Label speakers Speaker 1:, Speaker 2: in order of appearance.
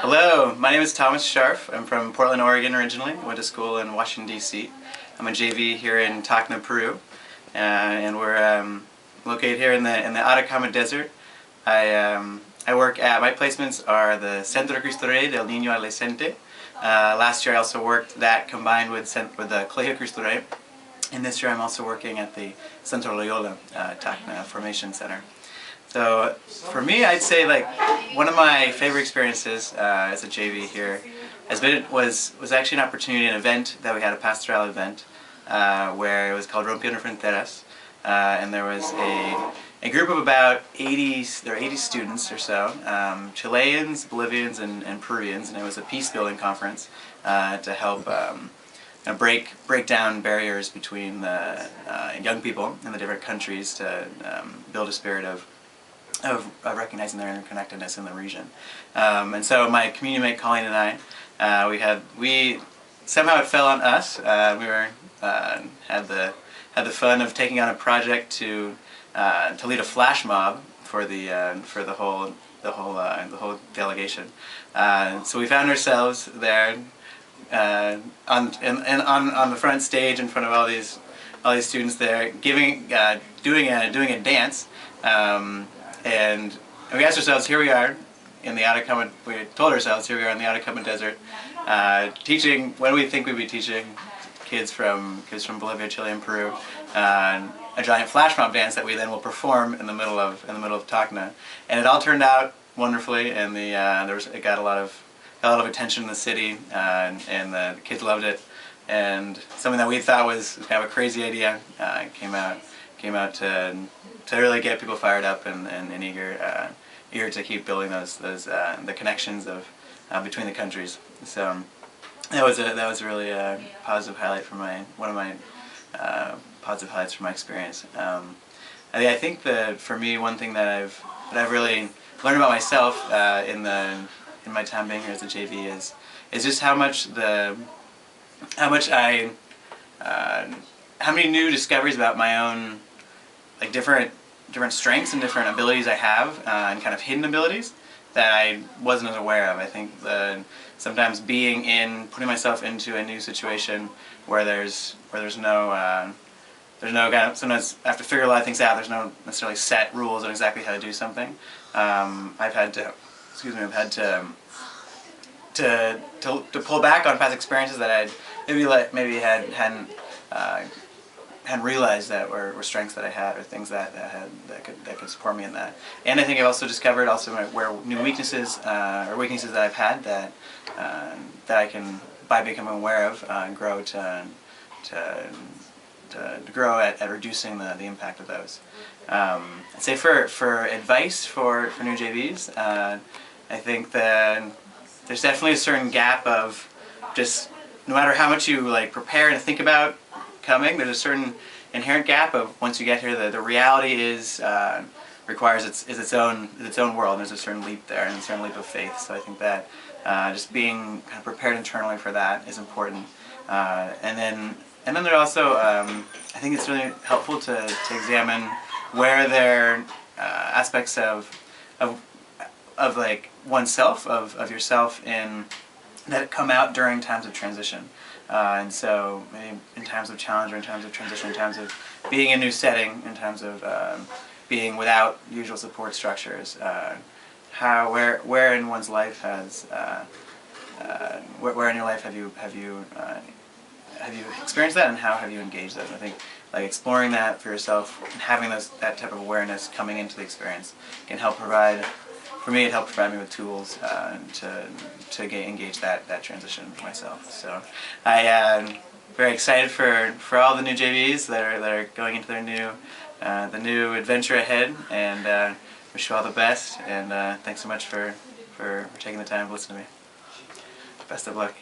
Speaker 1: Hello, my name is Thomas Scharf. I'm from Portland, Oregon originally. Went to school in Washington, D.C. I'm a JV here in Tacna, Peru, and we're located here in the Atacama Desert. I work at, my placements are the Centro Cristo Rey del Niño Adolescente. Last year I also worked that combined with the Colegio Cristo Rey, and this year I'm also working at the Centro Loyola Tacna Formation Center. So for me, I'd say like one of my favorite experiences as a JV here was actually an opportunity, an event that we had, a pastoral event where it was called Rompiendo Fronteras, and there was a group of about 80 students or so, Chileans, Bolivians, and Peruvians, and it was a peace building conference to help break down barriers between the young people in the different countries to build a spirit of recognizing their interconnectedness in the region. And so my community mate Colleen and I, somehow it fell on us. We had the fun of taking on a project to lead a flash mob for the whole delegation. So we found ourselves there on the front stage in front of all these students there, doing a dance. And we asked ourselves, here we are in the Atacama, we told ourselves, here we are in the Atacama Desert, teaching, what do we think we'd be teaching kids from Bolivia, Chile, and Peru, a giant flash mob dance that we then will perform in the middle of Tacna. And it all turned out wonderfully, and it got a lot of attention in the city, and the kids loved it. And something that we thought was kind of a crazy idea came out to really get people fired up and eager to keep building the connections between the countries. So that was really a positive highlight for one of my positive highlights from my experience. I think that for me, one thing that I've really learned about myself in my time being here as a JV is just how many new discoveries about my own, like different strengths and different abilities I have, and kind of hidden abilities that I wasn't as aware of. I think sometimes putting myself into a new situation where there's no sometimes I have to figure a lot of things out. There's no necessarily set rules on exactly how to do something. I've had to pull back on past experiences that I'd hadn't realized that were strengths that I had, or things that could support me in that. And I think I've also discovered where new weaknesses or weaknesses that I've had that I can, by becoming aware of, grow to grow at reducing the impact of those. I'd say for advice for new JVs, I think that there's definitely a certain gap of just, no matter how much you prepare and think about coming, there's a certain inherent gap of once you get here, the reality requires its own world, and there's a certain leap there and a certain leap of faith. So I think that just being kind of prepared internally for that is important. And then there also, I think it's really helpful to examine where there are aspects of like oneself, of yourself, that come out during times of transition. And so maybe in times of challenge, or in times of transition, in times of being in a new setting, in times of being without usual support structures, where in one's life where in your life have you experienced that, and how have you engaged that? I think exploring that for yourself and having that type of awareness coming into the experience can help provide. For me, it helped provide me with tools to engage that transition for myself. So I am very excited for all the new JVs that are going into the new adventure ahead, and wish you all the best. And thanks so much for taking the time to listen to me. Best of luck.